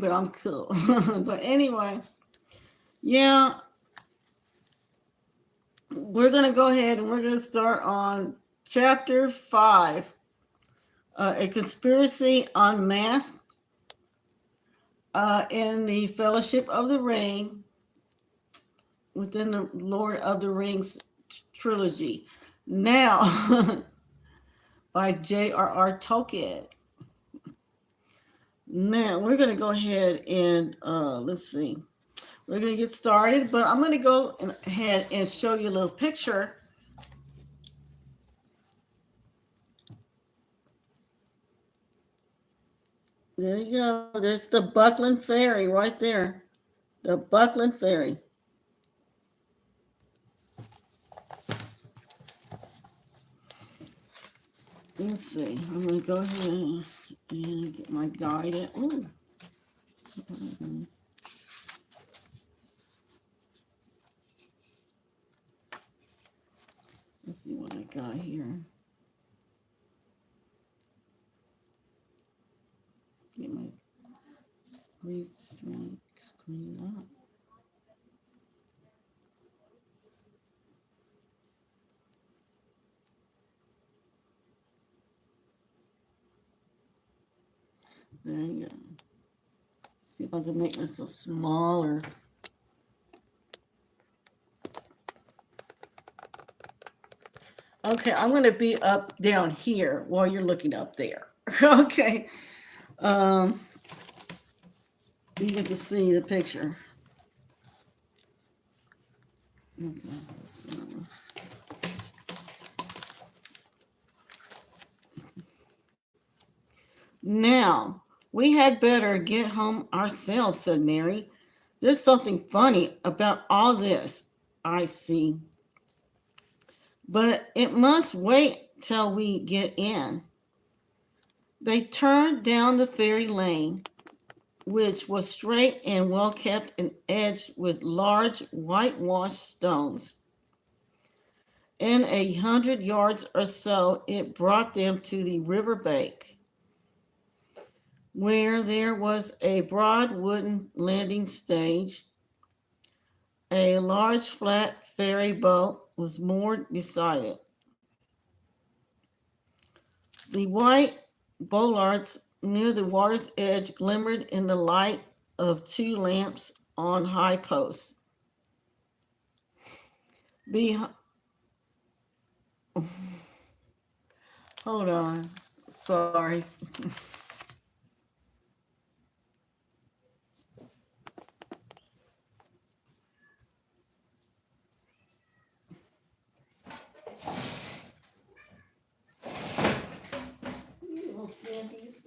but I'm cool. But anyway, yeah, we're going to go ahead and we're going to start on chapter 5, A Conspiracy Unmasked, in the Fellowship of the Ring, within the Lord of the Rings trilogy. Now, by JRR Tolkien. Now, we're going to go ahead and, let's see. We're going to get started, but I'm going to go ahead and show you a little picture. There you go. There's the Buckland Ferry right there. The Buckland Ferry. Let's see. I'm going to go ahead and get my guide in. Ooh. Let's see what I got here. Get my read strength screen up. There you go. See if I can make this a smaller. Okay, I'm going to be up down here while you're looking up there. Okay. You get to see the picture. Okay, so. Now, we had better get home ourselves, said Mary. There's something funny about all this, I see. But it must wait till we get in. They turned down the ferry lane, which was straight and well kept and edged with large whitewashed stones. In 100 yards or so, it brought them to the river bank, where there was a broad wooden landing stage. A large flat ferry boat was moored beside it. The white bollards near the water's edge glimmered in the light of 2 lamps on high posts. Hold on. Sorry.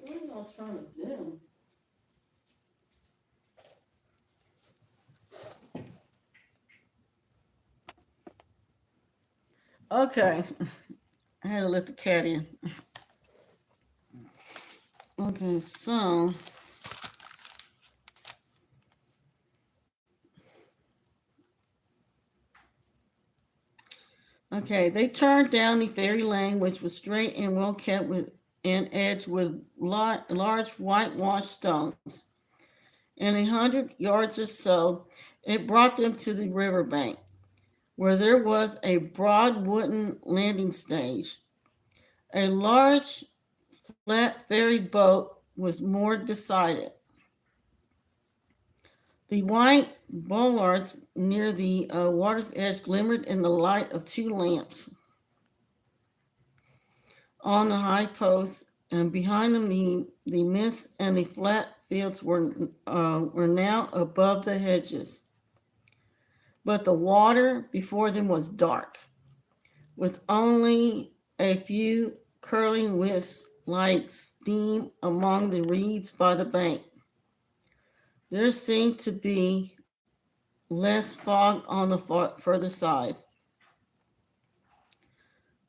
What am I trying to do? Okay. I had to let the cat in. Okay, so they turned down the ferry lane, which was straight and well kept with an edge with large whitewashed stones. In 100 yards or so, it brought them to the river bank, where there was a broad wooden landing stage. A large flat ferry boat was moored beside it. The white bollards near the water's edge glimmered in the light of 2 lamps on the high posts, and behind them the mist and the flat fields were now above the hedges. But the water before them was dark, with only a few curling wisps like steam among the reeds by the bank. There seemed to be less fog on the further side.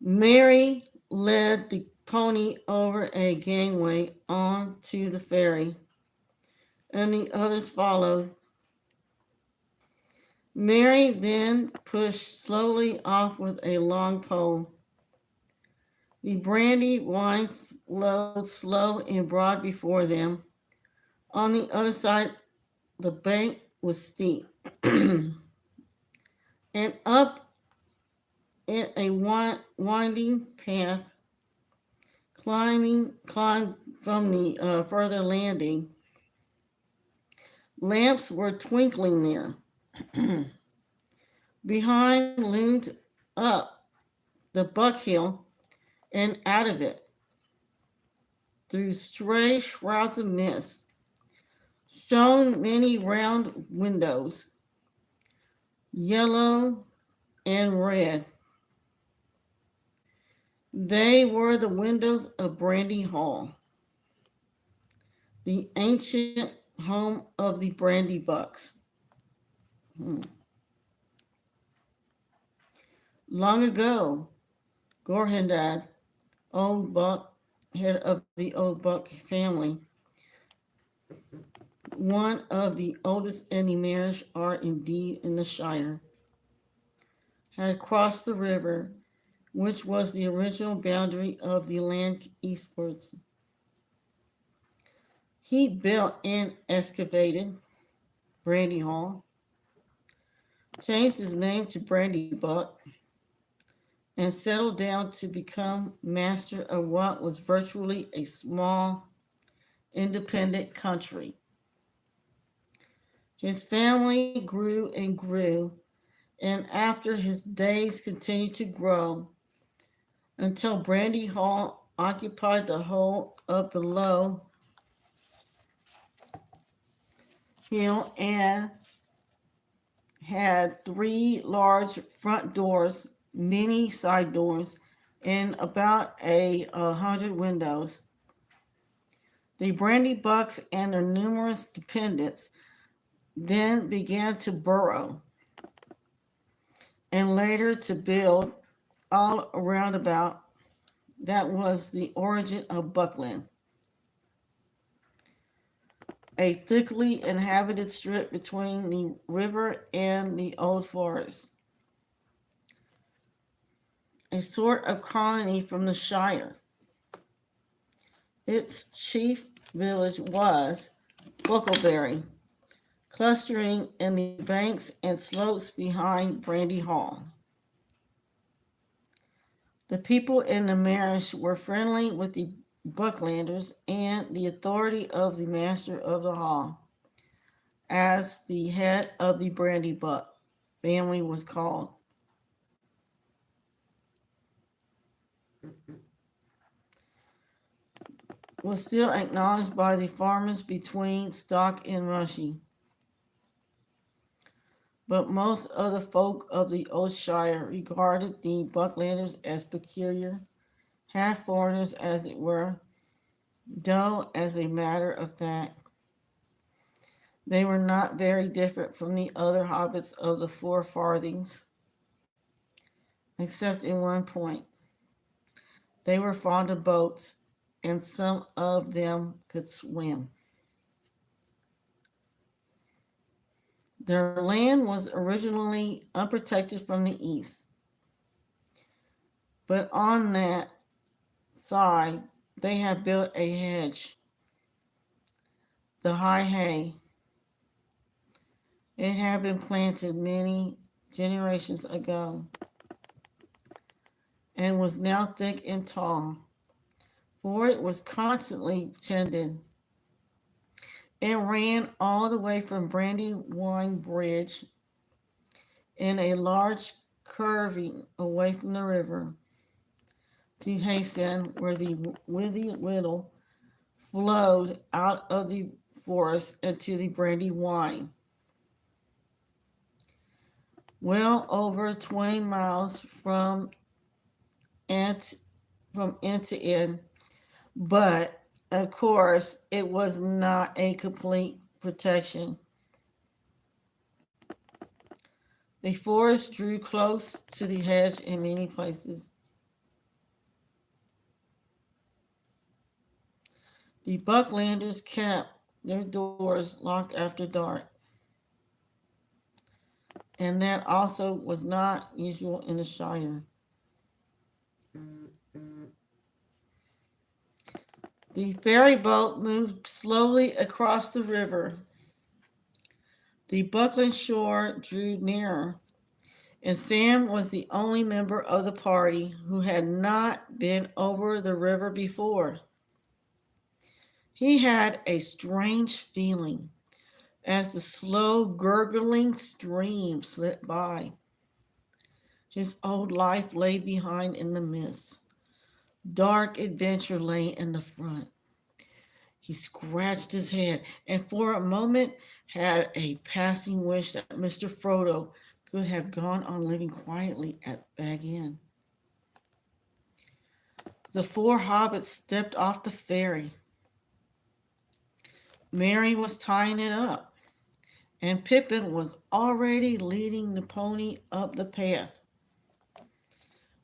Mary led the pony over a gangway on to the ferry, and the others followed. Mary then pushed slowly off with a long pole. The brandy wine flowed slow and broad before them. On the other side, the bank was steep, and up it a winding path, climbed from the further landing. Lamps were twinkling there. Behind loomed up the Buck Hill, and out of it, through stray shrouds of mist, shone many round windows, yellow and red. They were the windows of Brandy Hall, the ancient home of the Brandy Bucks. Long ago, Gorhindad, old Buck, head of the old Buck family, one of the oldest any marriage are indeed in the Shire, had crossed the river, which was the original boundary of the land eastwards. He built and excavated Brandy Hall, changed his name to Brandy Buck, and settled down to become master of what was virtually a small, independent country. His family grew and grew, and after his days continued to grow until Brandy Hall occupied the whole of the low hill and had 3 large front doors, many side doors, and about 100 windows. The Brandy Bucks and their numerous dependents then began to burrow and later to build all around about. That was the origin of Buckland, a thickly inhabited strip between the river and the old forest, a sort of colony from the Shire. Its chief village was Bucklebury, clustering in the banks and slopes behind Brandy Hall. The people in the parish were friendly with the Bucklanders and the authority of the master of the hall, as the head of the Brandy Buck family was called. Was still acknowledged by the farmers between Stock and Rushy. But most of the folk of the old Shire regarded the Bucklanders as peculiar, half foreigners as it were, though as a matter of fact, they were not very different from the other hobbits of the Four Farthings, except in one point. They were fond of boats, and some of them could swim. Their land was originally unprotected from the east, but on that side they have built a hedge, the High Hay. It had been planted many generations ago and was now thick and tall, for it was constantly tended. It ran all the way from Brandywine Bridge in a large curving away from the river to Haysen, where the Withy Whittle flowed out of the forest into the Brandywine. Well over 20 miles from end to end, but of course it was not a complete protection. The forest drew close to the hedge in many places. The Bucklanders kept their doors locked after dark, and that also was not usual in the Shire. The ferry boat moved slowly across the river. The Buckland shore drew nearer, and Sam was the only member of the party who had not been over the river before. He had a strange feeling as the slow, gurgling stream slipped by. His old life lay behind in the mist. Dark adventure lay in the front. He scratched his head and for a moment had a passing wish that Mr. Frodo could have gone on living quietly at Bag End. The four hobbits stepped off the ferry. Merry was tying it up, and Pippin was already leading the pony up the path.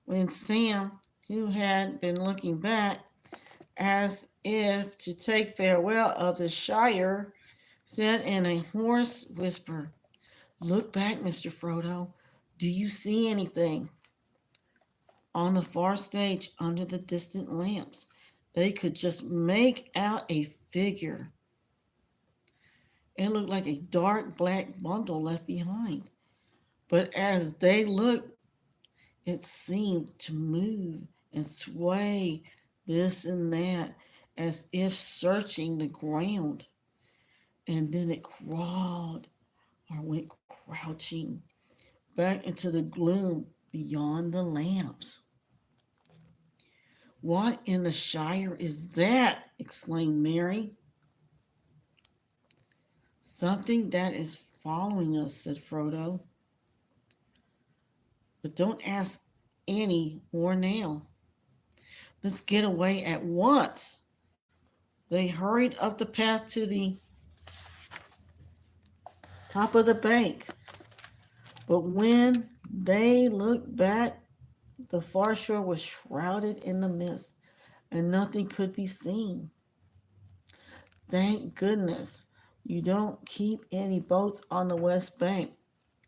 When Sam, who had been looking back as if to take farewell of the Shire, said in a hoarse whisper, "Look back, Mr. Frodo. Do you see anything?" On the far stage, under the distant lamps, they could just make out a figure. It looked like a dark black bundle left behind. But as they looked, it seemed to move and sway this and that as if searching the ground. And then it crawled or went crouching back into the gloom beyond the lamps. "What in the Shire is that?" exclaimed Mary. "Something that is following us," said Frodo. "But don't ask any more now. Let's get away at once." They hurried up the path to the top of the bank. But when they looked back, the far shore was shrouded in the mist, and nothing could be seen. "Thank goodness you don't keep any boats on the west bank,"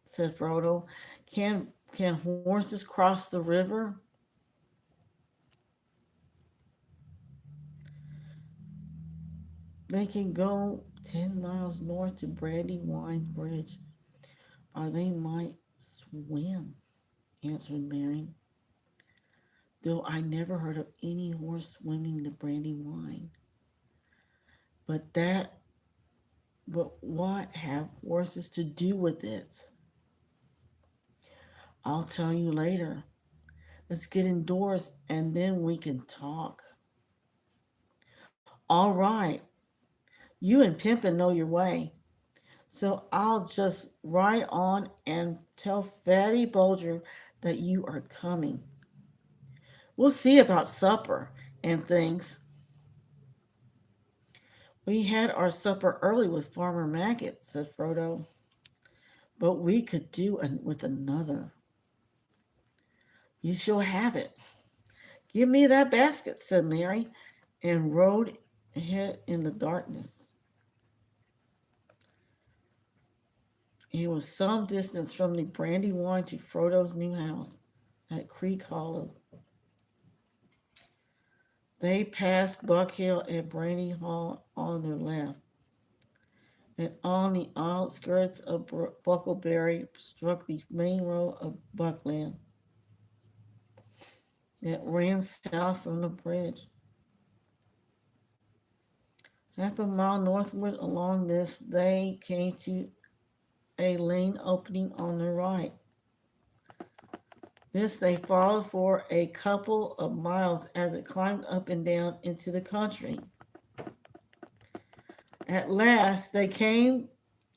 said Frodo. Can horses cross the river?" "They can go 10 miles north to Brandywine Bridge, or they might swim," answered Mary. "Though I never heard of any horse swimming the Brandywine. But that but what have horses to do with it?" "I'll tell you later. Let's get indoors and then we can talk." "All right. You and Pimpin know your way. So I'll just ride on and tell Fatty Bulger that you are coming. We'll see about supper and things." "We had our supper early with Farmer Maggot," said Frodo. "But we could do with another." "You shall have it. Give me that basket," said Mary, and rode ahead in the darkness. It was some distance from the Brandywine to Frodo's new house at Creek Hollow. They passed Buck Hill and Brandy Hall on their left, and on the outskirts of Buckleberry struck the main road of Buckland that ran south from the bridge. Half a mile northward along this, they came to a lane opening on the right. This they followed for a couple of miles as it climbed up and down into the country. At last they came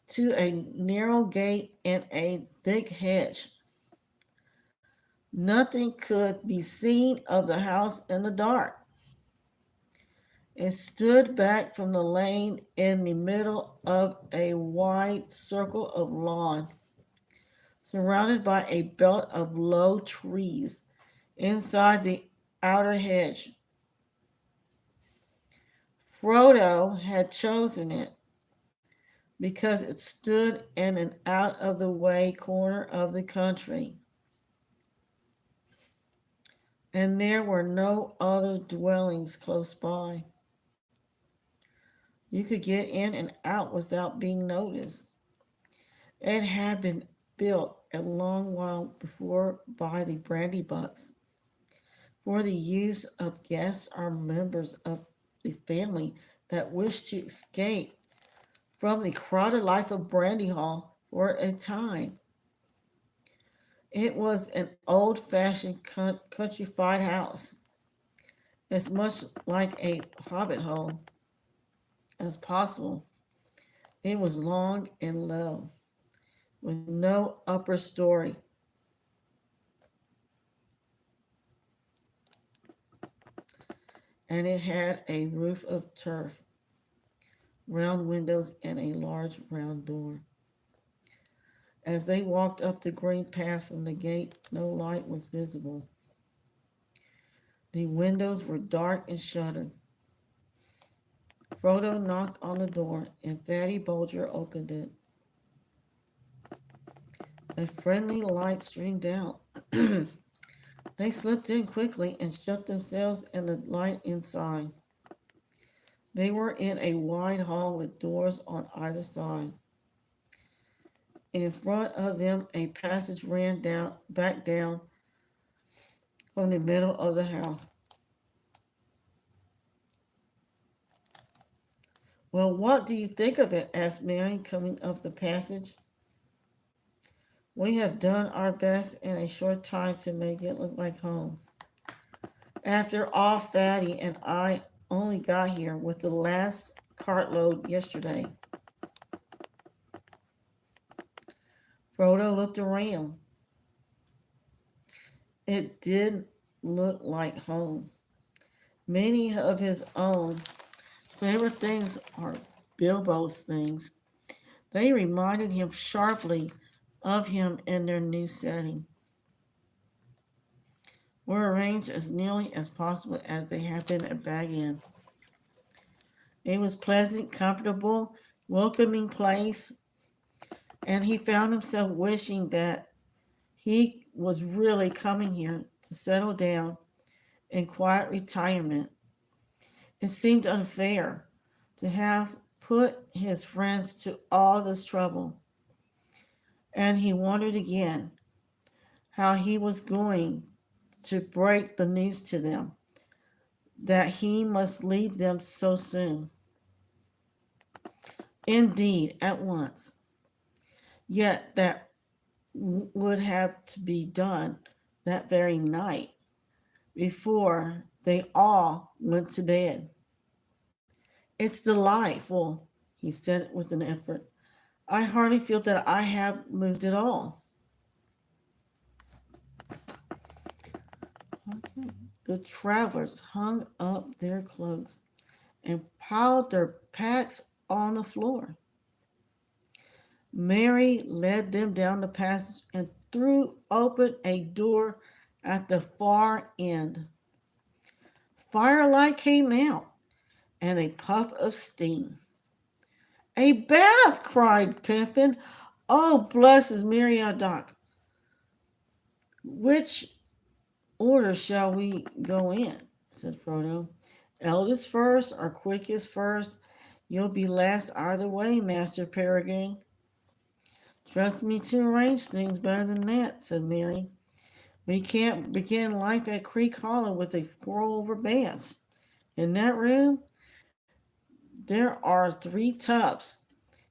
to a narrow gate and a thick hedge. Nothing could be seen of the house in the dark. It stood back from the lane in the middle of a wide circle of lawn, surrounded by a belt of low trees inside the outer hedge. Frodo had chosen it because it stood in an out of the way corner of the country, and there were no other dwellings close by. You could get in and out without being noticed. It had been built a long while before by the Brandy Bucks for the use of guests or members of the family that wished to escape from the crowded life of Brandy Hall for a time. It was an old fashioned countrified house, as much like a hobbit hole as possible. It was long and low, with no upper story, and it had a roof of turf, round windows, and a large round door. As they walked up the green path from the gate, no light was visible. The windows were dark and shuttered. Frodo knocked on the door, and Fatty Bulger opened it. A friendly light streamed out. They slipped in quickly and shut themselves in the light inside. They were in a wide hall with doors on either side. In front of them, a passage ran back down from the middle of the house. "Well, what do you think of it?" asked Mary, coming up the passage. "We have done our best in a short time to make it look like home. After all, Fatty and I only got here with the last cartload yesterday." Frodo looked around. It did look like home. Many of his own favorite things are Bilbo's things. They reminded him sharply of him in their new setting. Were arranged as nearly as possible as they had been at Bag End. It was pleasant, comfortable, welcoming place, and he found himself wishing that he was really coming here to settle down in quiet retirement. It seemed unfair to have put his friends to all this trouble, and he wondered again how he was going to break the news to them that he must leave them so soon. Indeed, at once. Yet that would have to be done that very night before they all went to bed. "It's delightful," he said with an effort. "I hardly feel that I have moved at all." Okay. The travelers hung up their cloaks and piled their packs on the floor. Mary led them down the passage and threw open a door at the far end. Firelight came out and a puff of steam. "A bath!" cried Pippin. "Oh, blesses Meriadoc! Which order shall we go in?" said Frodo. "Eldest first or quickest first? You'll be last either way, Master Peregrine." "Trust me to arrange things better than that," said Mary. "We can't begin life at Creek Hollow with a pour-over bath. In that room, there are 3 tubs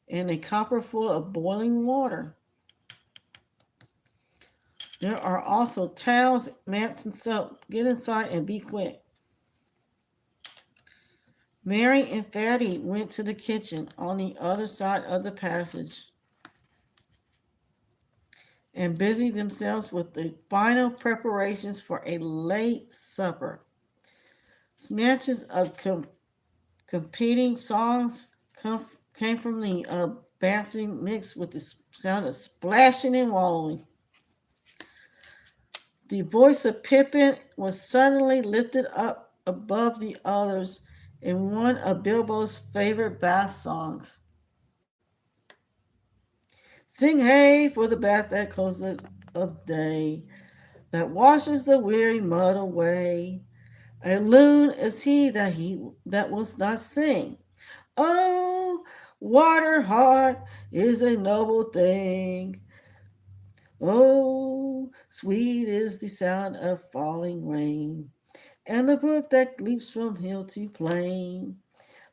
and a copper full of boiling water. There are also towels, mats, and soap. Get inside and be quick." Mary and Fatty went to the kitchen on the other side of the passage and busied themselves with the final preparations for a late supper. Snatches of competing songs came from the bathroom, mixed with the sound of splashing and wallowing. The voice of Pippin was suddenly lifted up above the others in one of Bilbo's favorite bath songs. "Sing hey for the bath that closes of day, that washes the weary mud away. A loon is he that will not sing. Oh, water hot is a noble thing. Oh, sweet is the sound of falling rain, and the brook that leaps from hill to plain.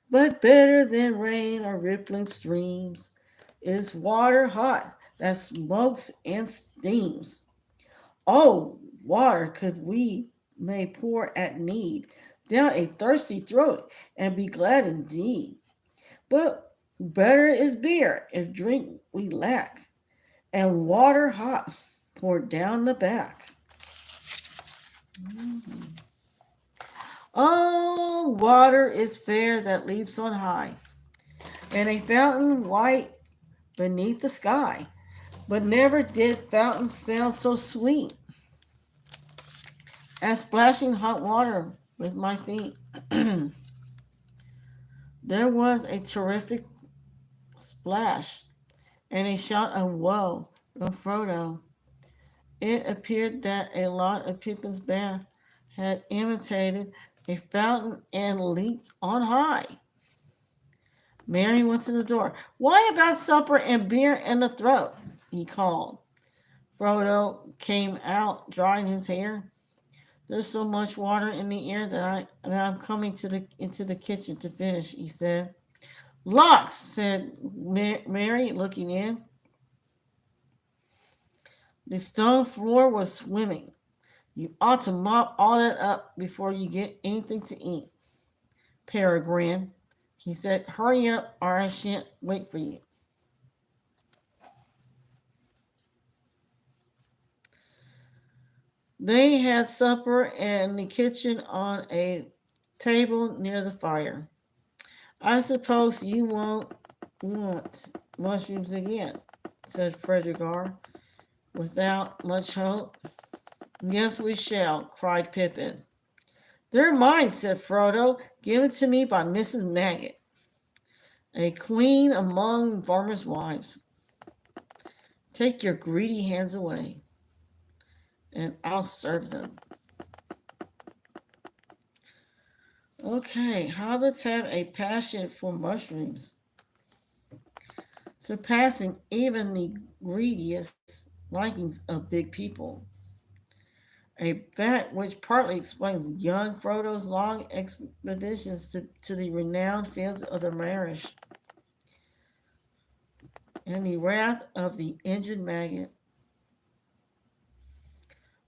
But better than rain or rippling streams is water hot that smokes and steams. Oh, water could we may pour at need down a thirsty throat and be glad indeed. But better is beer if drink we lack, and water hot poured down the back. Oh, water is fair that leaps on high, and a fountain white beneath the sky. But never did fountain sound so sweet as splashing hot water with my feet. There was a terrific splash and a shout of woe from Frodo. It appeared that a lot of Pippin's band had imitated a fountain and leaped on high. Merry went to the door. Why about supper and beer in the throat? He called. Frodo came out, drying his hair. There's so much water in the air that I'm coming into the kitchen to finish, he said. Locks, said Mary, looking in. The stone floor was swimming. You ought to mop all that up before you get anything to eat. Peregrine, he said, hurry up or I shan't wait for you. They had supper in the kitchen on a table near the fire. I suppose you won't want mushrooms again, said Fredegard, without much hope. Yes, we shall, cried Pippin. They're mine, said Frodo, given to me by Mrs. Maggot, a queen among farmers' wives. Take your greedy hands away, and I'll serve them. Okay, hobbits have a passion for mushrooms, surpassing even the greediest likings of big people. A fact which partly explains young Frodo's long expeditions to the renowned fields of the Marish and the wrath of the injured maggot.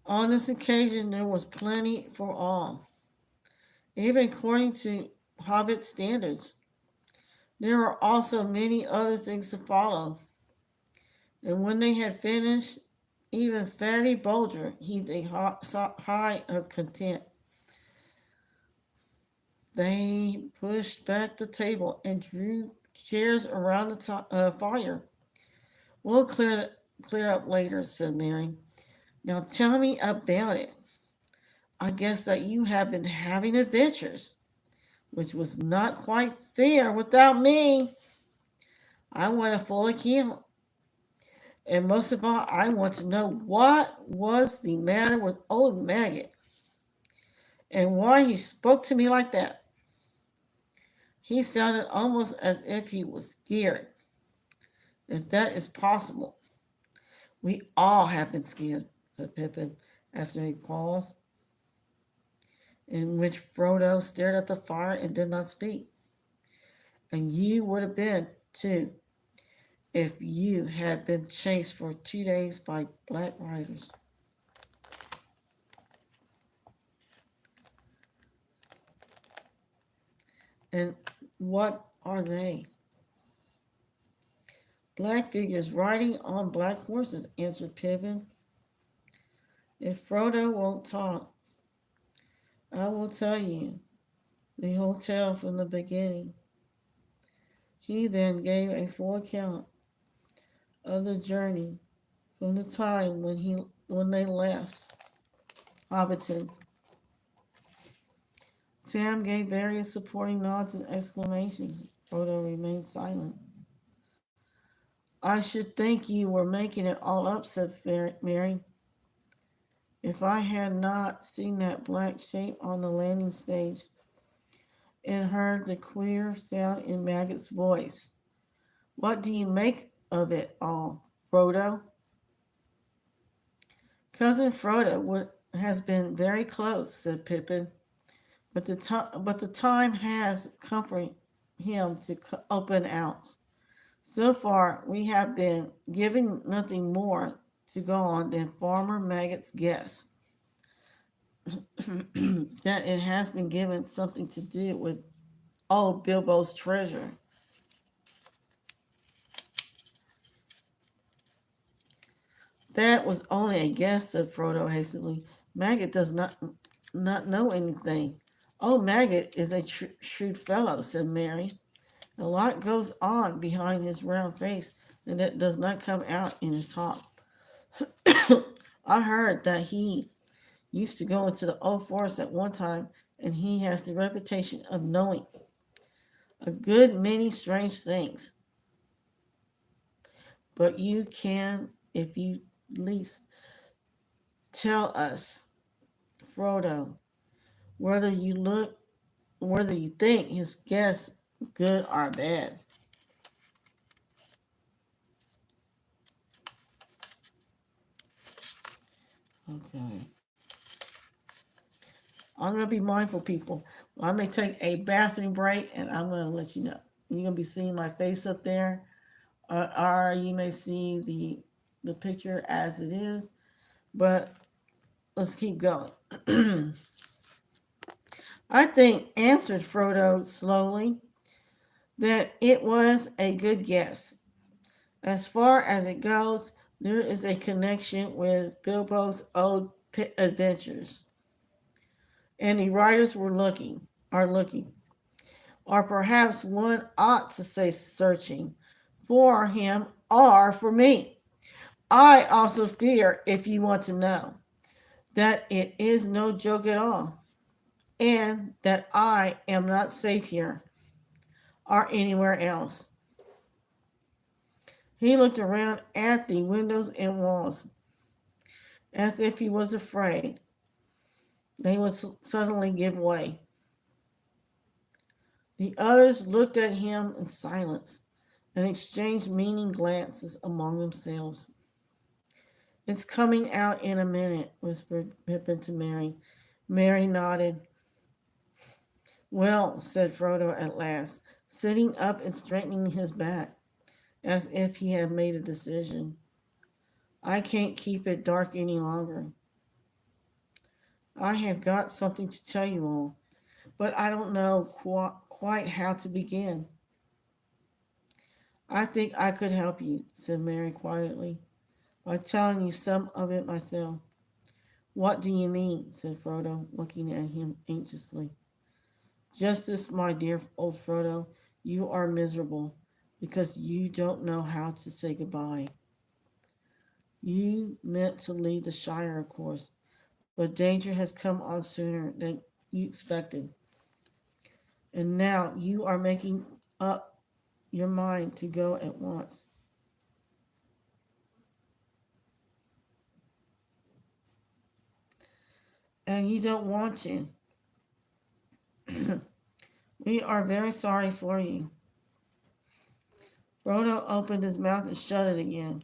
On this occasion, there was plenty for all, even according to Hobbit standards. There were also many other things to follow, and when they had finished, even Fatty Bulger heaved a sigh of content. They pushed back the table and drew chairs around the fire. We'll clear up later, said Mary. Now tell me about it. I guess that you have been having adventures, which was not quite fair without me. I want a full account. And most of all, I want to know what was the matter with old Maggot and why he spoke to me like that. He sounded almost as if he was scared, if that is possible. We all have been scared, said Pippin after a pause, in which Frodo stared at the fire and did not speak. And you would have been, too, if you had been chased for 2 days by black riders. And what are they? Black figures riding on black horses, answered Pippin. If Frodo won't talk, I will tell you the whole tale from the beginning. He then gave a full account of the journey from the time when they left Hobbiton. Sam gave various supporting nods and exclamations. Frodo remained silent. I should think you were making it all up, said Mary. If I had not seen that black shape on the landing stage, and heard the queer sound in Maggot's voice. What do you make of it all, Frodo? Cousin Frodo has been very close, said Pippin, but the time has come for him to open out. So far, we have been given nothing more to go on than Farmer Maggot's guess that it has been given something to do with old Bilbo's treasure. That was only a guess, said Frodo hastily. Maggot does not know anything. Oh, Maggot is a shrewd fellow, said Mary. A lot goes on behind his round face, and that does not come out in his talk. I heard that he used to go into the old forest at one time, and he has the reputation of knowing a good many strange things. But you can, if you least, tell us, Frodo, whether you think his guess good or bad. Okay. I'm gonna be mindful, people. I may take a bathroom break, and I'm gonna let you know. You're gonna be seeing my face up there, or you may see the picture as it is. But let's keep going. I think, answered Frodo slowly, that it was a good guess. As far as it goes, there is a connection with Bilbo's old adventures, and the writers are looking, or perhaps one ought to say searching, for him or for me. I also fear, if you want to know, that it is no joke at all, and that I am not safe here or anywhere else. He looked around at the windows and walls as if he was afraid they would suddenly give way. The others looked at him in silence and exchanged meaning glances among themselves. It's coming out in a minute, whispered Pippin to Mary. Mary nodded. Well, said Frodo at last, sitting up and straightening his back, as if he had made a decision. I can't keep it dark any longer. I have got something to tell you all, but I don't know quite how to begin. I think I could help you, said Mary quietly, by telling you some of it myself. What do you mean? Said Frodo, looking at him anxiously. Just this, my dear old Frodo, you are miserable because you don't know how to say goodbye. You meant to leave the Shire, of course, but danger has come on sooner than you expected. And now you are making up your mind to go at once. And you don't want to. We are very sorry for you. Frodo opened his mouth and shut it again.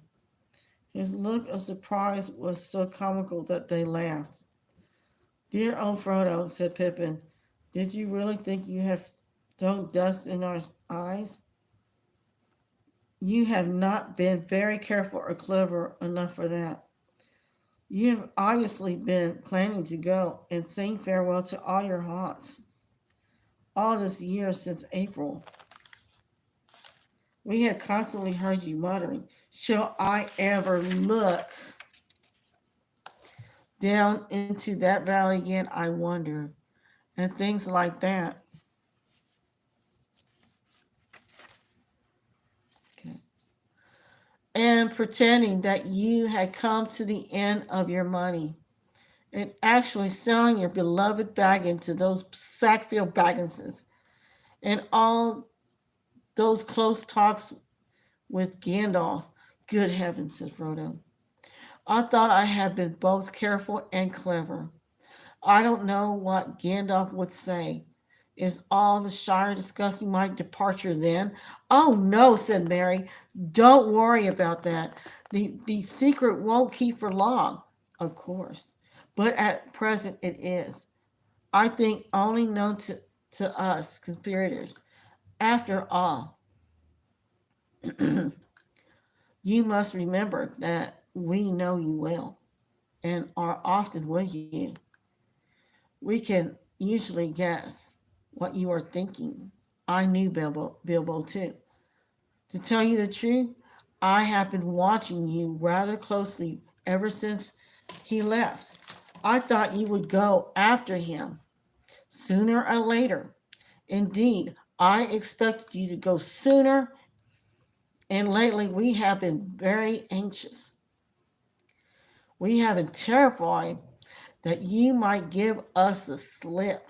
His look of surprise was so comical that they laughed. Dear old Frodo, said Pippin, did you really think you have thrown dust in our eyes? You have not been very careful or clever enough for that. You have obviously been planning to go and sing farewell to all your haunts all this year since April. We have constantly heard you muttering, shall I ever look down into that valley again, I wonder, and things like that. Okay. And pretending that you had come to the end of your money and actually selling your beloved Baggin to those Sackfield Bagginses and all those close talks with Gandalf. Good heavens, said Frodo. I thought I had been both careful and clever. I don't know what Gandalf would say Is all the Shire discussing my departure then? Oh no, said Mary. Don't worry about that. The secret won't keep for long, of course. But at present it is. I think only known to us conspirators. After all, you must remember that we know you well and are often with you. We can usually guess what you are thinking. I knew Bilbo too. To tell you the truth, I have been watching you rather closely ever since he left. I thought you would go after him sooner or later. Indeed, I expected you to go sooner, and lately we have been very anxious. We have been terrified that you might give us the slip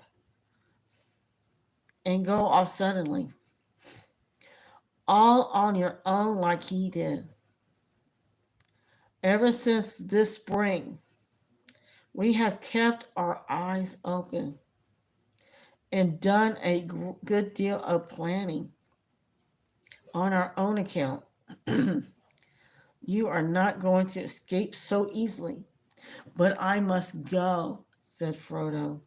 and go off suddenly, all on your own like he did. Ever since this spring, we have kept our eyes open and done a good deal of planning on our own account. You are not going to escape so easily. But I must go, said Frodo.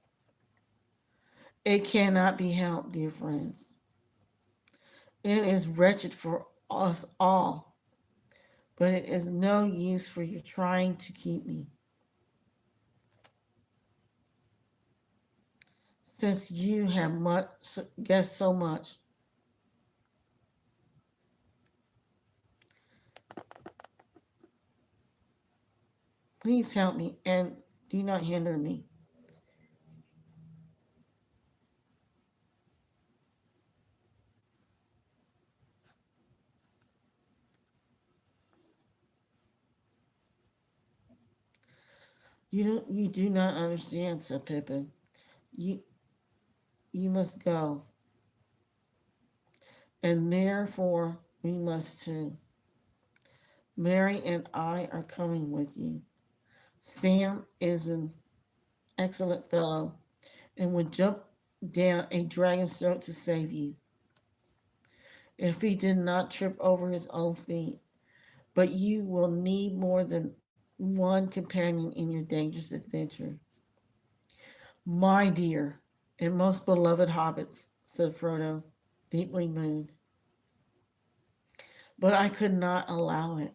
It cannot be helped, dear friends. It is wretched for us all, but it is no use for you trying to keep me. Since you have guessed so much, please help me and do not hinder me. You do not understand, said Pippin. You, you must go, and therefore we must too. Mary and I are coming with you. Sam is an excellent fellow and would jump down a dragon's throat to save you if he did not trip over his own feet. But you will need more than one companion in your dangerous adventure. My dear and most beloved hobbits, said Frodo, deeply moved. But I could not allow it.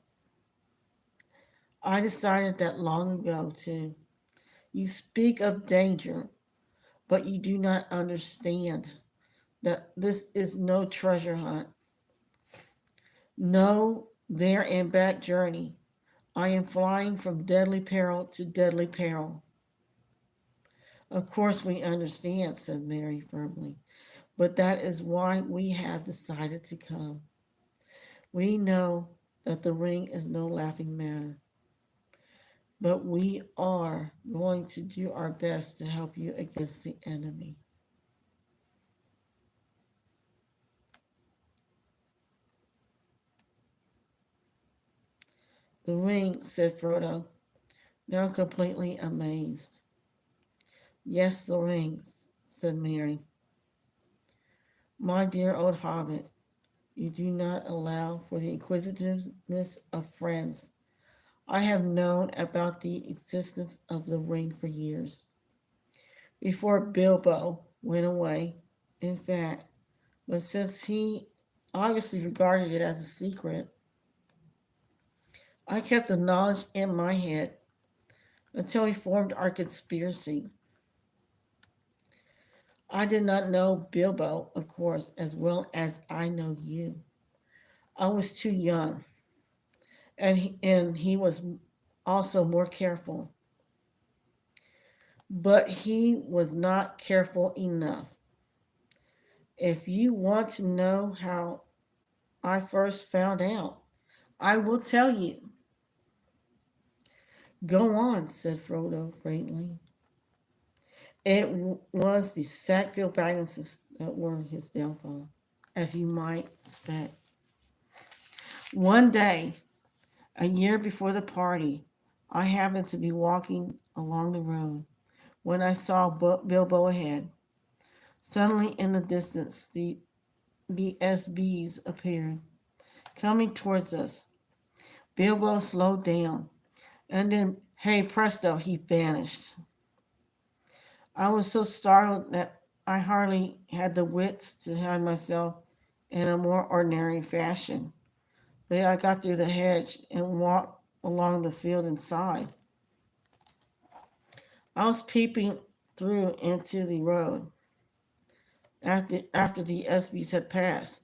I decided that long ago, too. You speak of danger, but you do not understand that this is no treasure hunt. No there and back journey. I am flying from deadly peril to deadly peril. Of course, we understand, said Mary firmly, but that is why we have decided to come. We know that the ring is no laughing matter, but we are going to do our best to help you against the enemy. The ring, said Frodo, now completely amazed. Yes, the rings, said Mary. My dear old hobbit, you do not allow for the inquisitiveness of friends. I have known about the existence of the ring for years. Before Bilbo went away, in fact, but since he obviously regarded it as a secret, I kept the knowledge in my head until we formed our conspiracy. I did not know Bilbo, of course, as well as I know you. I was too young, and he was also more careful. But he was not careful enough. If you want to know how I first found out, I will tell you. Go on, said Frodo faintly. It was the Sackville Bagginses that were his downfall, as you might expect. One day, a year before the party, I happened to be walking along the road when I saw Bilbo ahead. Suddenly, in the distance, the SBs appeared, coming towards us. Bilbo slowed down, and then, hey presto, he vanished. I was so startled that I hardly had the wits to hide myself in a more ordinary fashion. But I got through the hedge and walked along the field inside. I was peeping through into the road after the SBs had passed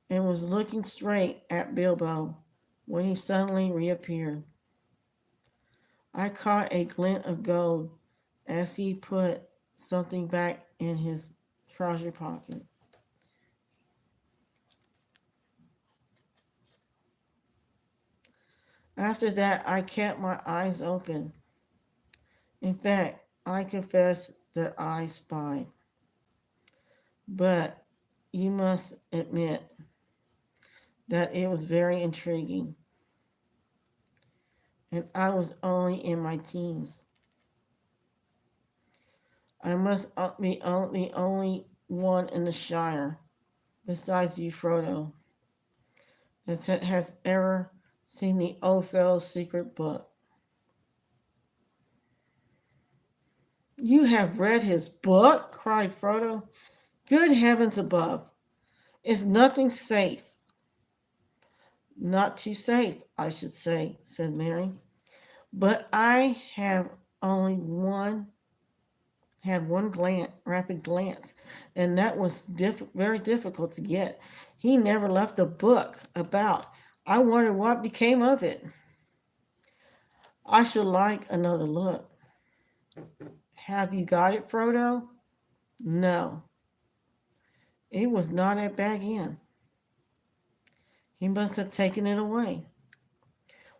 and was looking straight at Bilbo when he suddenly reappeared. I caught a glint of gold as he put something back in his trouser pocket. After that, I kept my eyes open. In fact, I confess that I spied. But you must admit that it was very intriguing, and I was only in my teens. I must be the only one in the Shire, besides you, Frodo, that has ever seen the old fellow's secret book. You have read his book? Cried Frodo. Good heavens above! Is nothing safe? Not too safe, I should say, said Mary. But I have only had one rapid glance, and that was very difficult to get. He never left the book about. I wonder what became of it. I should like another look. Have you got it, Frodo? No. It was not at Bag End. He must have taken it away.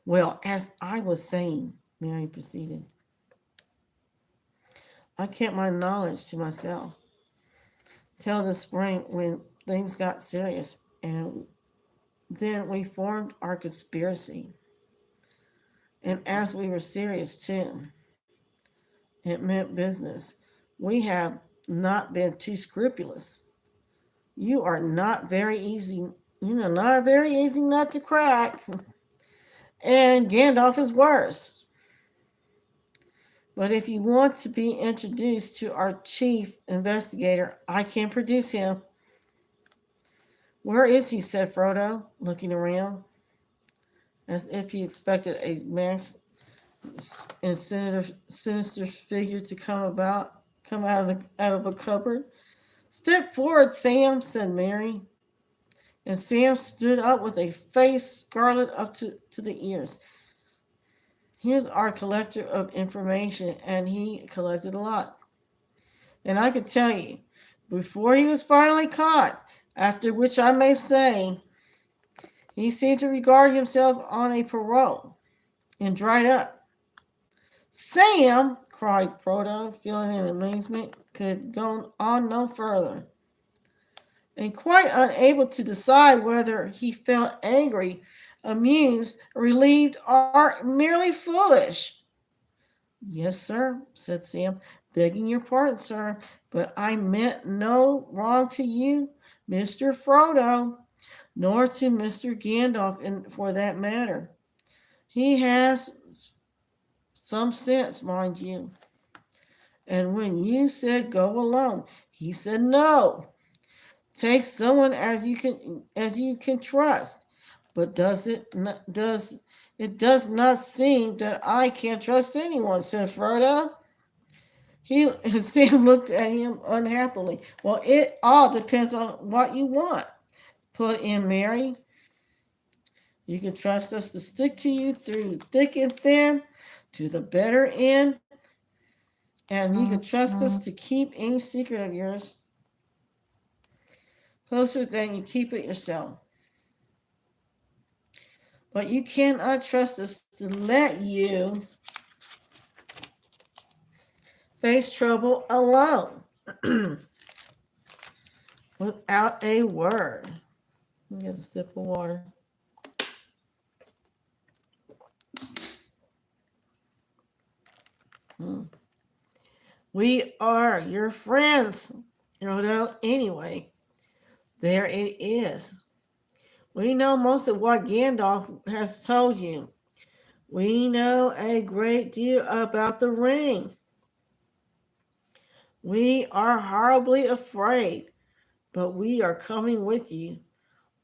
Well, as I was saying, Mary proceeded, I kept my knowledge to myself till the spring when things got serious, and then we formed our conspiracy. And as we were serious too, it meant business. We have not been too scrupulous. You are not very easy, not a very easy nut to crack. And Gandalf is worse. But if you want to be introduced to our chief investigator, I can produce him. Where is he? Said Frodo, looking around, as if he expected a masked and sinister figure to come out of a cupboard. Step forward, Sam, said Mary. And Sam stood up with a face scarlet up to the ears. Here's our collector of information, and he collected a lot. And I can tell you, before he was finally caught, after which I may say, he seemed to regard himself on a parole and dried up. Sam, cried Frodo, feeling in amazement, could go on no further. And quite unable to decide whether he felt angry, amused, relieved, or merely foolish. Yes, sir, said Sam, begging your pardon, sir, but I meant no wrong to you, Mr. Frodo, nor to Mr. Gandalf, for that matter. He has some sense, mind you. And when you said go alone, he said no. Take someone as you can trust. But it does not seem that I can't trust anyone, said Frodo. Sam looked at him unhappily. Well, it all depends on what you want, put in Mary. You can trust us to stick to you through thick and thin, to the better end, and you can trust us to keep any secret of yours closer than you keep it yourself. But you cannot trust us to let you face trouble alone without a word. Let me get a sip of water. We are your friends. Anyway, there it is. We know most of what Gandalf has told you. We know a great deal about the ring. We are horribly afraid, but we are coming with you,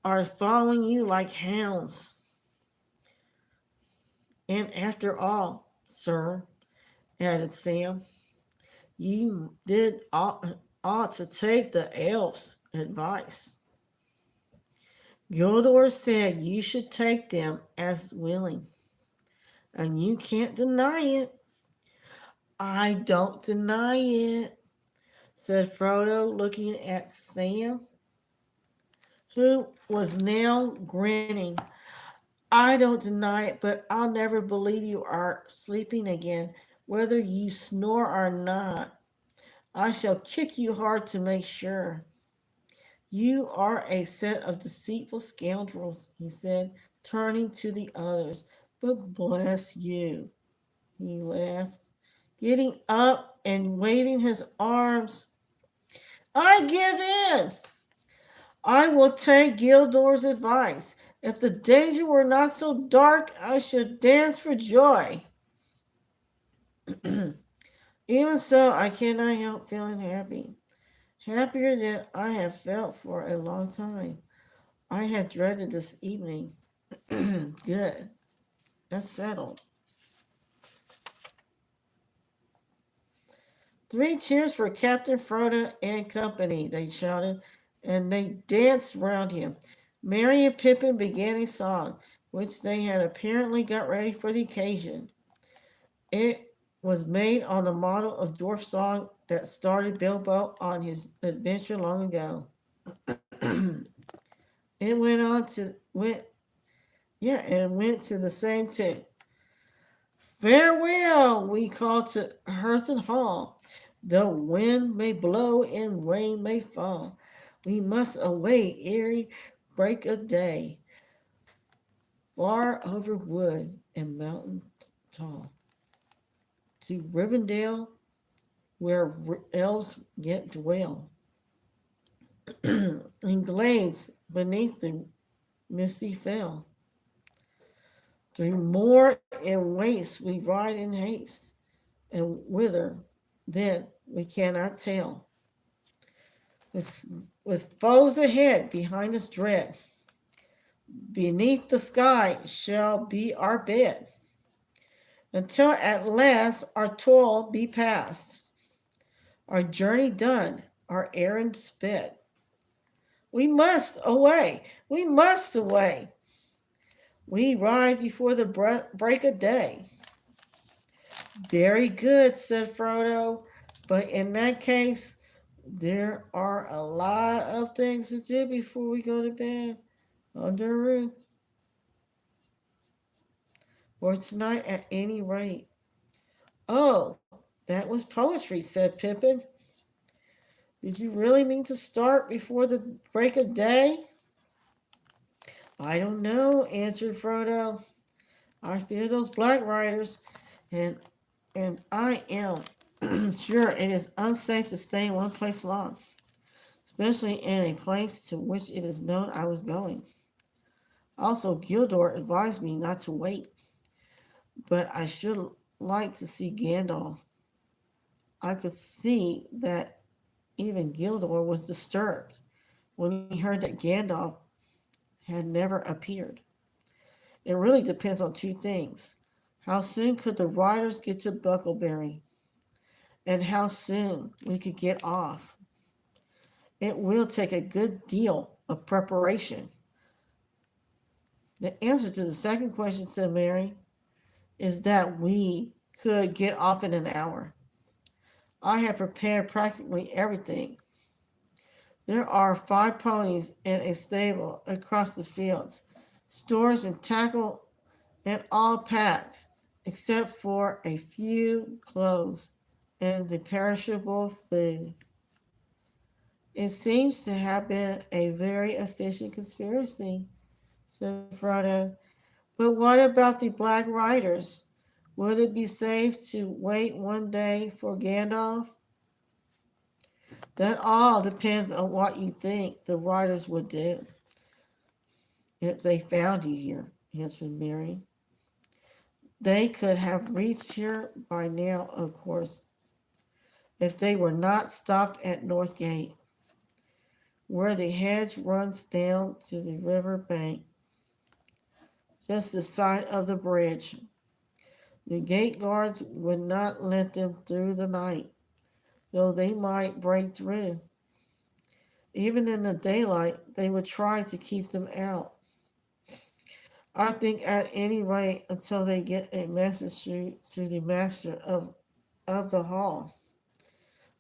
are following you like hounds. And after all, sir, added Sam, you did ought to take the elves' advice. Gildor said you should take them as willing, and you can't deny it. I don't deny it, said Frodo, looking at Sam, who was now grinning. I don't deny it, but I'll never believe you are sleeping again, whether you snore or not. I shall kick you hard to make sure. You are a set of deceitful scoundrels, he said, turning to the others. But bless you, he laughed, getting up and waving his arms. I give in. I will take Gildor's advice. If the danger were not so dark, I should dance for joy. Even so, I cannot help feeling happy. Happier than I have felt for a long time. I have dreaded this evening. Good. That's settled. 3 cheers for Captain Frodo and company, they shouted, and they danced round him. Merry and Pippin began a song, which they had apparently got ready for the occasion. It was made on the model of dwarf song that started Bilbo on his adventure long ago. It went to the same tune. Farewell, we call to hearth and hall. The wind may blow and rain may fall. We must away ere break of day, far over wood and mountain tall, to Rivendell, where elves yet dwell, in glades beneath the misty fell. Through moor and waste we ride in haste, and whither then we cannot tell. With, with foes ahead, behind us dread, beneath the sky shall be our bed, until at last our toil be past, our journey done, our errand sped. We must away, we must away. We ride before the break of day. Very good, said Frodo, but in that case, there are a lot of things to do before we go to bed. Under a roof. Or tonight at any rate. Oh, that was poetry, said Pippin. Did you really mean to start before the break of day? I don't know, answered Frodo. I fear those black riders, and I am sure it is unsafe to stay in one place long, especially in a place to which it is known I was going. Also, Gildor advised me not to wait, but I should like to see Gandalf. I could see that even Gildor was disturbed when he heard that Gandalf had never appeared. It really depends on 2 things. How soon could the riders get to Buckleberry? And how soon we could get off? It will take a good deal of preparation. The answer to the second question, said Mary, is that we could get off in an hour. I have prepared practically everything. There are 5 ponies in a stable across the fields, stores and tackle and all packed, except for a few clothes and the perishable food. It seems to have been a very efficient conspiracy, said Frodo. But what about the Black Riders? Would it be safe to wait one day for Gandalf? That all depends on what you think the writers would do if they found you here, answered Mary. They could have reached here by now, of course, if they were not stopped at North Gate, where the hedge runs down to the river bank, just the side of the bridge. The gate guards would not let them through the night, though they might break through. Even in the daylight, they would try to keep them out. I think at any rate until they get a message to the master of the hall,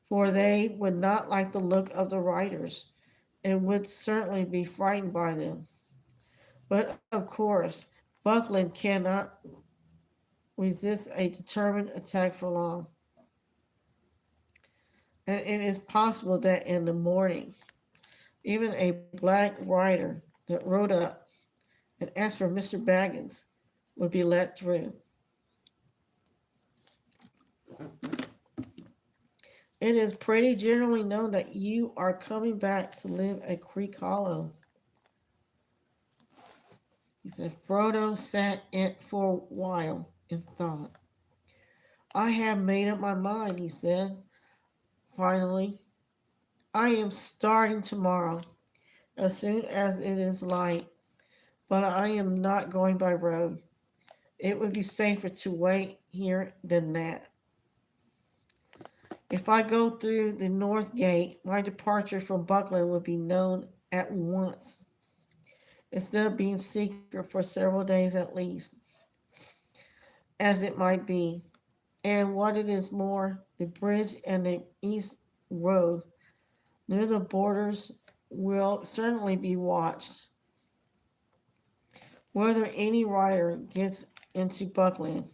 for they would not like the look of the riders and would certainly be frightened by them. But of course, Buckland cannot resist a determined attack for long, and it is possible that in the morning, even a black rider that rode up and asked for Mr. Baggins would be let through. It is pretty generally known that you are coming back to live at Creek Hollow. He said. Frodo sat in for a while and thought. I have made up my mind, he said. Finally, I am starting tomorrow, as soon as it is light, but I am not going by road. It would be safer to wait here than that. If I go through the north gate, my departure from Buckland would be known at once, instead of being secret for several days at least, as it might be. And what it is more, the bridge and the east road near the borders will certainly be watched. Whether any rider gets into Buckland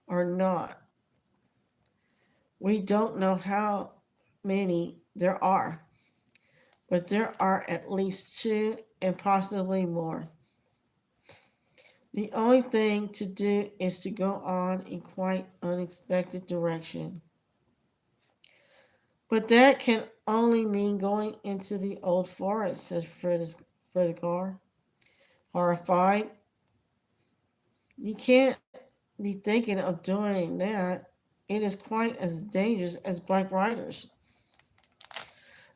or not, we don't know how many there are, but there are at least two and possibly more. The only thing to do is to go on in quite unexpected direction. But that can only mean going into the old forest, said Fredegar, horrified. You can't be thinking of doing that. It is quite as dangerous as black riders.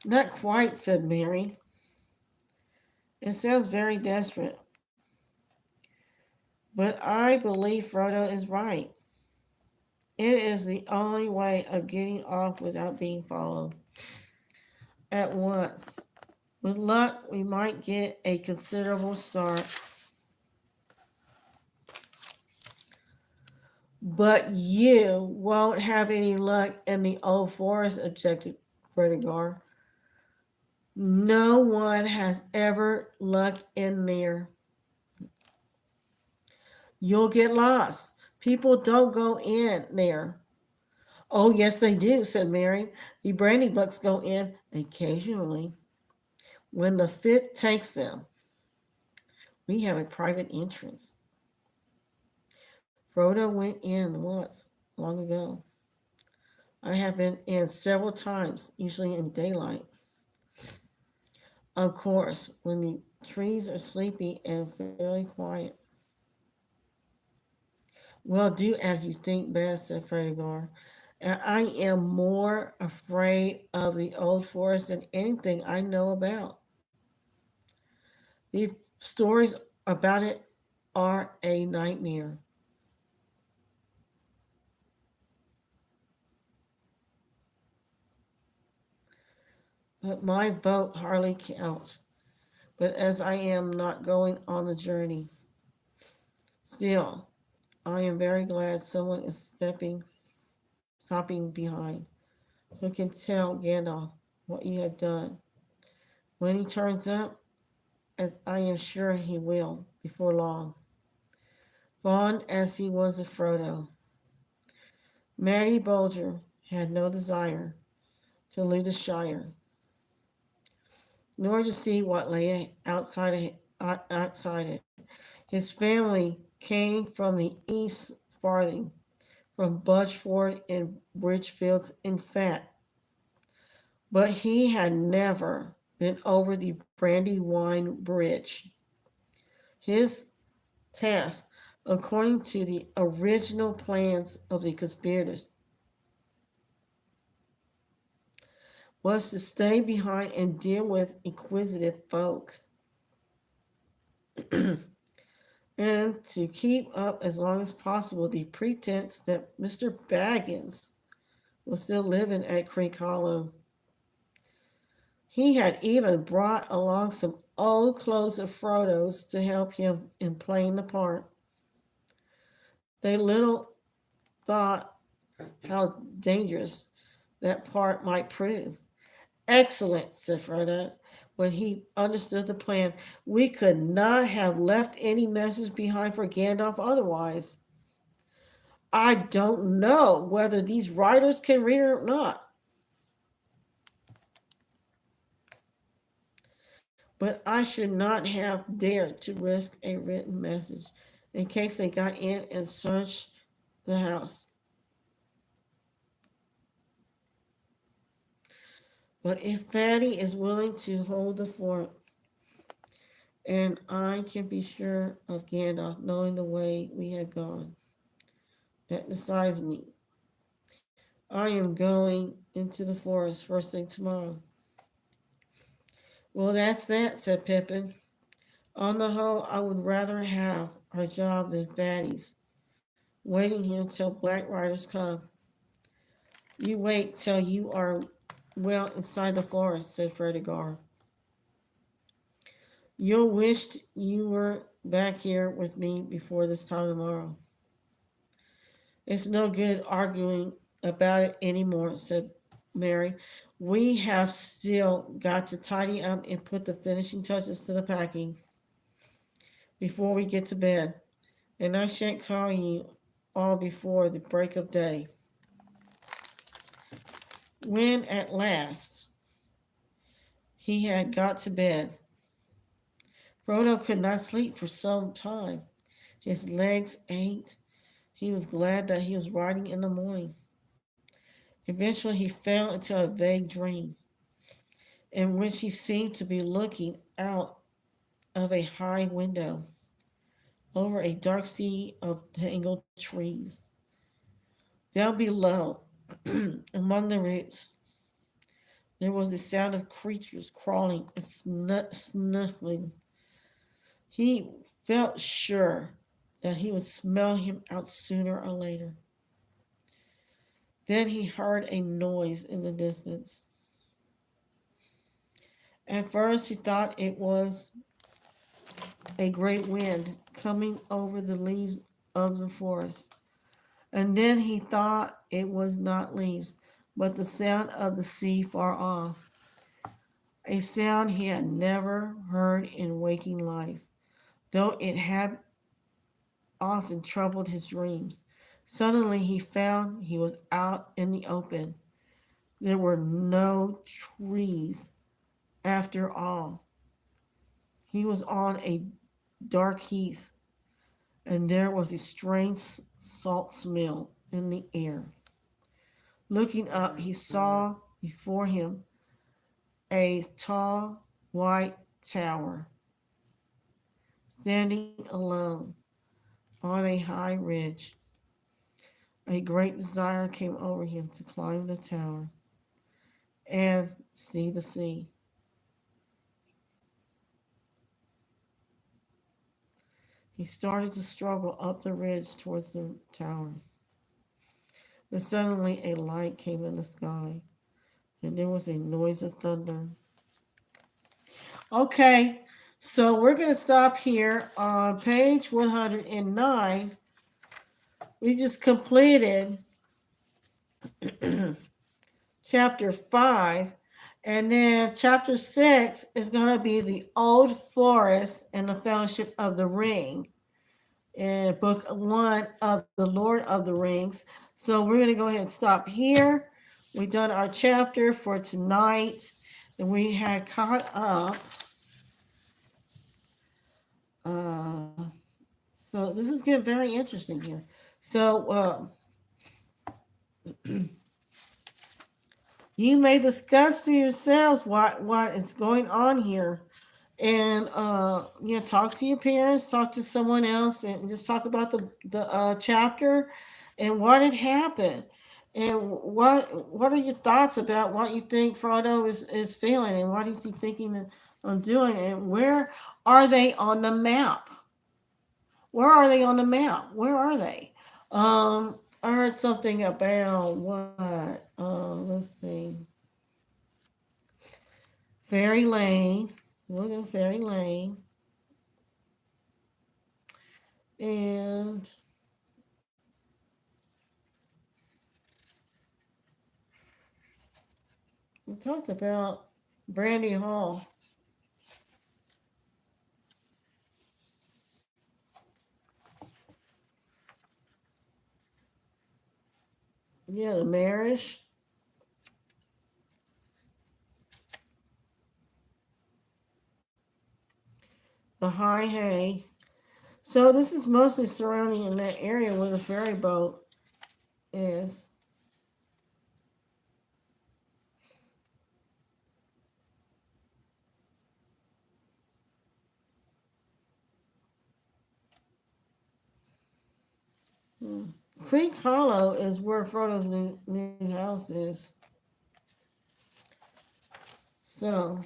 Not quite, said Mary. It sounds very desperate. But I believe Frodo is right. It is the only way of getting off without being followed at once. With luck, we might get a considerable start. But you won't have any luck in the old forest, objected Fredegar. No one has ever luck in there. You'll get lost. People don't go in there. Oh, yes, they do, said Mary. The brandy bucks go in occasionally when the fit takes them. We have a private entrance. Frodo went in once, long ago. I have been in several times, usually in daylight. Of course, when the trees are sleepy and fairly quiet. Well, do as you think best, said Fredegar. And I am more afraid of the old forest than anything I know about. The stories about it are a nightmare. But my vote hardly counts. But as I am not going on the journey, still, I am very glad someone is stopping behind, who can tell Gandalf what you have done. When he turns up, as I am sure he will before long, fond as he was of Frodo, Matty Bolger had no desire to leave the Shire, nor to see what lay outside it. His family came from the East Farthing, from Budgeford and Bridgefields. In fact, but he had never been over the Brandywine Bridge. His task, according to the original plans of the conspirators, was to stay behind and deal with inquisitive folk and to keep up as long as possible the pretense that Mr. Baggins was still living at Creek Hollow. He had even brought along some old clothes of Frodo's to help him in playing the part. They little thought how dangerous that part might prove. Excellent, said Frodo, when he understood the plan. We could not have left any message behind for Gandalf otherwise. I don't know whether these writers can read it or not, but I should not have dared to risk a written message in case they got in and searched the house. But if Fatty is willing to hold the fort, and I can be sure of Gandalf knowing the way we had gone, that decides me. I am going into the forest first thing tomorrow. Well, that's that, said Pippin. On the whole, I would rather have our job than Fatty's, waiting here till Black Riders come. You wait till you are well inside the forest, said Fredegar. You'll wish you were back here with me before this time tomorrow. It's no good arguing about it anymore, said Mary. We have still got to tidy up and put the finishing touches to the packing before we get to bed, and I shan't call you all before the break of day. When at last he had got to bed, Frodo could not sleep for some time. His legs ached. He was glad that he was riding in the morning. Eventually, he fell into a vague dream in which he seemed to be looking out of a high window over a dark sea of tangled trees. Down below, among the roots, there was the sound of creatures crawling and snuffling. He felt sure that he would smell him out sooner or later. Then he heard a noise in the distance. At first, he thought it was a great wind coming over the leaves of the forest. And then he thought it was not leaves, but the sound of the sea far off, a sound he had never heard in waking life, though it had often troubled his dreams. Suddenly he found he was out in the open. There were no trees after all. He was on a dark heath, and there was a strange salt smell in the air. Looking up, he saw before him a tall white tower standing alone on a high ridge. A great desire came over him to climb the tower and see the sea. He started to struggle up the ridge towards the tower. But suddenly a light came in the sky, and there was a noise of thunder. Okay, so we're going to stop here on page 109. We just completed chapter 5, and then chapter 6 is going to be the Old Forest and the Fellowship of the Ring in book 1 of the Lord of the Rings. So we're going to go ahead and stop here. We've done our chapter for tonight, and we had caught up. So this is getting very interesting here. So You may discuss to yourselves what is going on here, and talk to your parents, talk to someone else, and just talk about the chapter and what had happened, and what are your thoughts about what you think Frodo is feeling, and what is he thinking of doing, and where are they on the map? Where are they on the map? Where are they? I heard something about what? Let's see. Fairy Lane. Look at Fairy Lane. And we talked about Brandy Hall. Yeah, the marriage, the high hay. So this is mostly surrounding in that area where the ferry boat is. Hmm. Creek Hollow is where Frodo's new house is. So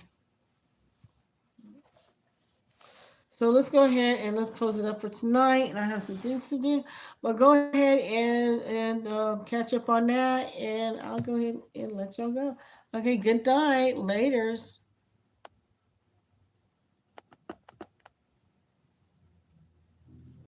So let's go ahead and let's close it up for tonight. And I have some things to do, but go ahead and catch up on that, and I'll go ahead and let y'all go. Okay, good night, laters.